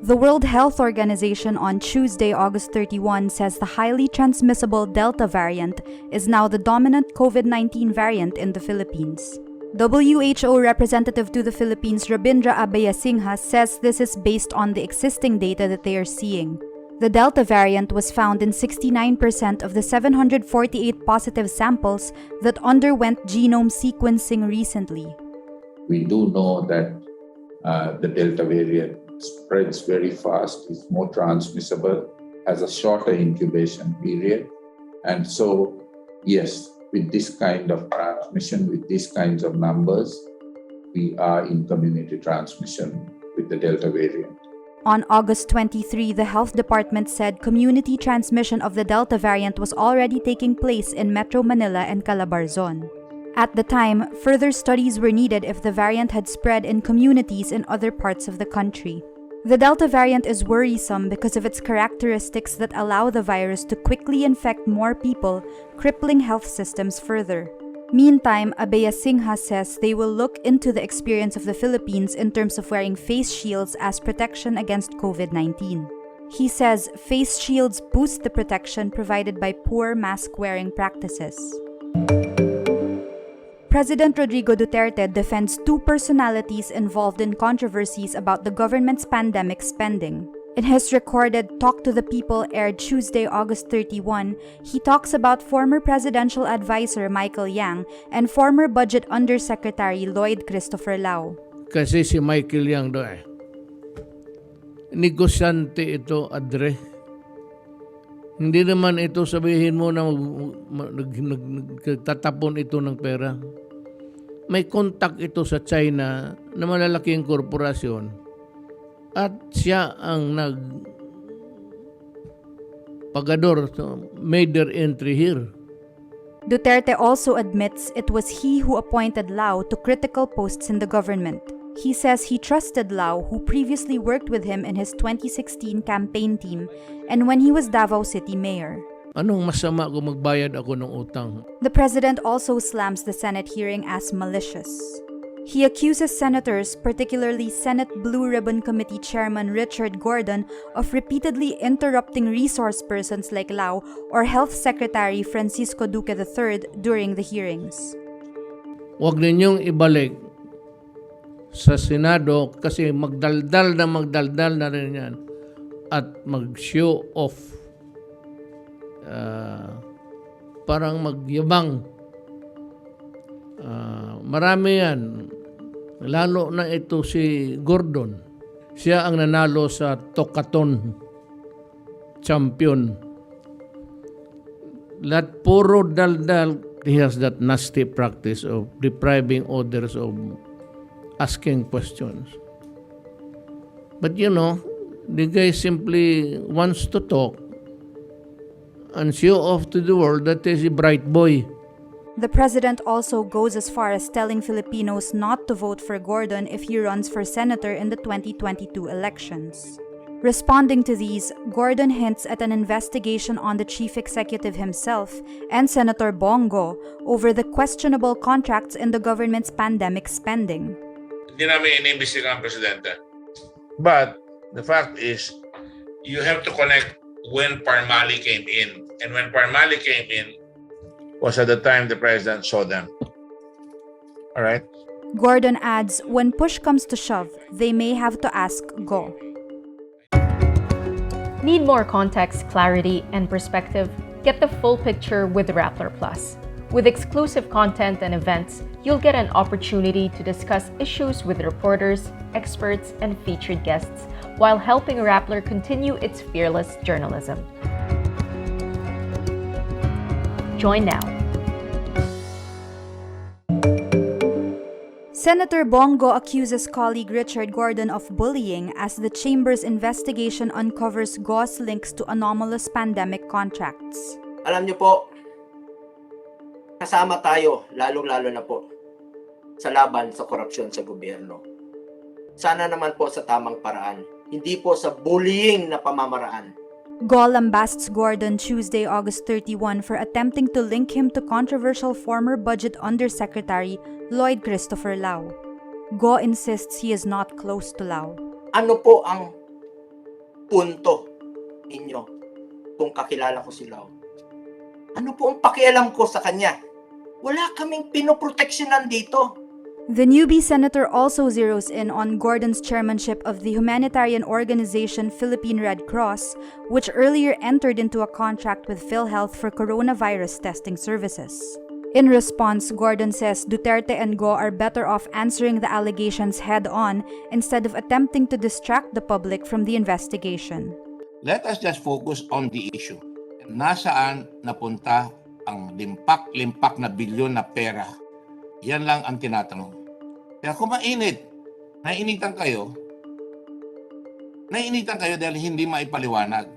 The World Health Organization on Tuesday, August 31, says the highly transmissible Delta variant is now the dominant COVID-19 variant in the Philippines. WHO representative to the Philippines, Rabindra Abayasinghe, says this is based on the existing data that they are seeing. The Delta variant was found in 69% of the 748 positive samples that underwent genome sequencing recently. We do know that the Delta variant spreads very fast, is more transmissible, has a shorter incubation period. And so, yes, with this kind of transmission, with these kinds of numbers, we are in community transmission with the Delta variant. On August 23, the Health Department said community transmission of the Delta variant was already taking place in Metro Manila and Calabarzon. At the time, further studies were needed if the variant had spread in communities in other parts of the country. The Delta variant is worrisome because of its characteristics that allow the virus to quickly infect more people, crippling health systems further. Meantime, Abayasinghe says they will look into the experience of the Philippines in terms of wearing face shields as protection against COVID-19. He says face shields boost the protection provided by poor mask-wearing practices. President Rodrigo Duterte defends two personalities involved in controversies about the government's pandemic spending. In his recorded Talk to the People aired Tuesday, August 31, he talks about former presidential advisor Michael Yang and former Budget Undersecretary Lloyd Christopher Lau. Kasi si Michael Yang do negosyante ito, Adre. Hindi naman ito sabihin mo na nagtatapon ito ng pera. May contact ito sa China na malalaking korporasyon. At siya ang nagpagador, made their entry here. Duterte also admits it was he who appointed Lau to critical posts in the government. He says he trusted Lau, who previously worked with him in his 2016 campaign team and when he was Davao City Mayor. Anong masama kung magbayad ako ng utang? The president also slams the Senate hearing as malicious. He accuses senators, particularly Senate Blue Ribbon Committee Chairman Richard Gordon, of repeatedly interrupting resource persons like Lau or Health Secretary Francisco Duque III during the hearings. Huwag ninyong ibalik sa Senado kasi magdaldal na rin yan at mag-show off. Parang magyabang. Marami yan. Lalo na ito si Gordon. Siya ang nanalo sa Tokaton champion. Lahat puro daldal. He has that nasty practice of depriving others of asking questions. But you know, the guy simply wants to talk and show off to the world that he's a bright boy. The president also goes as far as telling Filipinos not to vote for Gordon if he runs for senator in the 2022 elections. Responding to these, Gordon hints at an investigation on the chief executive himself and Senator Bongo over the questionable contracts in the government's pandemic spending. Hindi namin inimbestiga ang presidente. But the fact is, you have to connect when Parmali came in. And when Parmali came in, was at the time the president saw them. All right? Gordon adds, when push comes to shove, they may have to ask Go. Need more context, clarity, and perspective? Get the full picture with Rappler Plus. With exclusive content and events, you'll get an opportunity to discuss issues with reporters, experts, and featured guests while helping Rappler continue its fearless journalism. Join now. Senator Bongo accuses colleague Richard Gordon of bullying as the chamber's investigation uncovers Go's links to anomalous pandemic contracts. Alam niyo po, kasama tayo, lalong-lalo na po, sa laban sa korupsyon sa gobyerno. Sana naman po sa tamang paraan, hindi po sa bullying na pamamaraan. Go lambasts Gordon Tuesday, August 31 for attempting to link him to controversial former Budget Undersecretary Lloyd Christopher Lau. Go insists he is not close to Lau. Ano po ang punto ninyo kung kakilala ko si Lau? Ano po ang pakialam ko sa kanya? Wala kaming pinoproteksyonan dito. The newbie senator also zeroes in on Gordon's chairmanship of the humanitarian organization Philippine Red Cross, which earlier entered into a contract with PhilHealth for coronavirus testing services. In response, Gordon says Duterte and Go are better off answering the allegations head-on instead of attempting to distract the public from the investigation. Let us just focus on the issue. Nasaan napunta ang limpak-limpak na bilyon na pera? Yan lang ang tinatanong. Kaya kung naiinitan kayo dahil hindi maipaliwanag.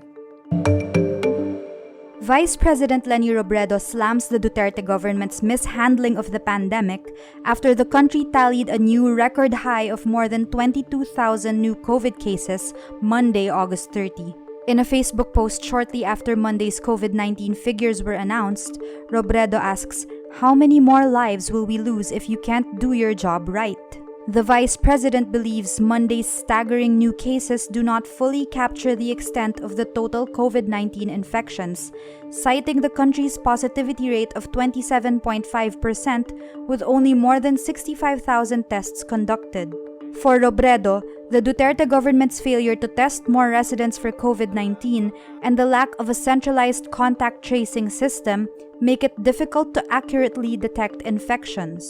Vice President Leni Robredo slams the Duterte government's mishandling of the pandemic after the country tallied a new record high of more than 22,000 new COVID cases Monday, August 30. In a Facebook post shortly after Monday's COVID-19 figures were announced, Robredo asks, "How many more lives will we lose if you can't do your job right?" The vice president believes Monday's staggering new cases do not fully capture the extent of the total COVID-19 infections, citing the country's positivity rate of 27.5% with only more than 65,000 tests conducted. For Robredo, the Duterte government's failure to test more residents for COVID-19 and the lack of a centralized contact tracing system make it difficult to accurately detect infections.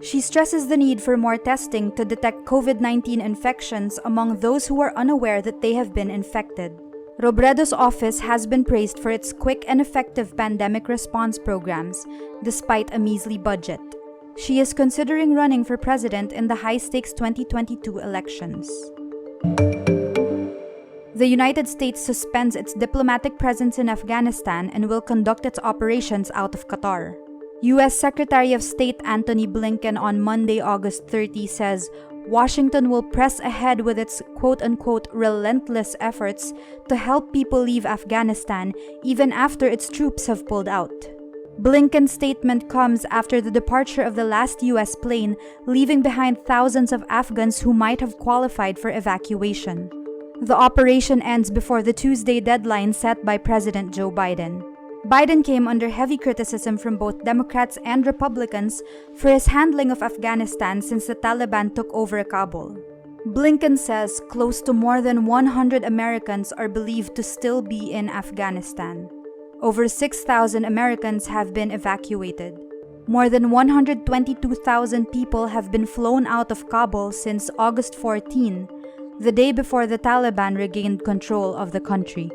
She stresses the need for more testing to detect COVID-19 infections among those who are unaware that they have been infected. Robredo's office has been praised for its quick and effective pandemic response programs, despite a measly budget. She is considering running for president in the high-stakes 2022 elections. The United States suspends its diplomatic presence in Afghanistan and will conduct its operations out of Qatar. U.S. Secretary of State Antony Blinken on Monday, August 30, says Washington will press ahead with its quote-unquote relentless efforts to help people leave Afghanistan even after its troops have pulled out. Blinken's statement comes after the departure of the last U.S. plane, leaving behind thousands of Afghans who might have qualified for evacuation. The operation ends before the Tuesday deadline set by President Joe Biden. Biden came under heavy criticism from both Democrats and Republicans for his handling of Afghanistan since the Taliban took over Kabul. Blinken says close to more than 100 Americans are believed to still be in Afghanistan. Over 6,000 Americans have been evacuated. More than 122,000 people have been flown out of Kabul since August 14, the day before the Taliban regained control of the country.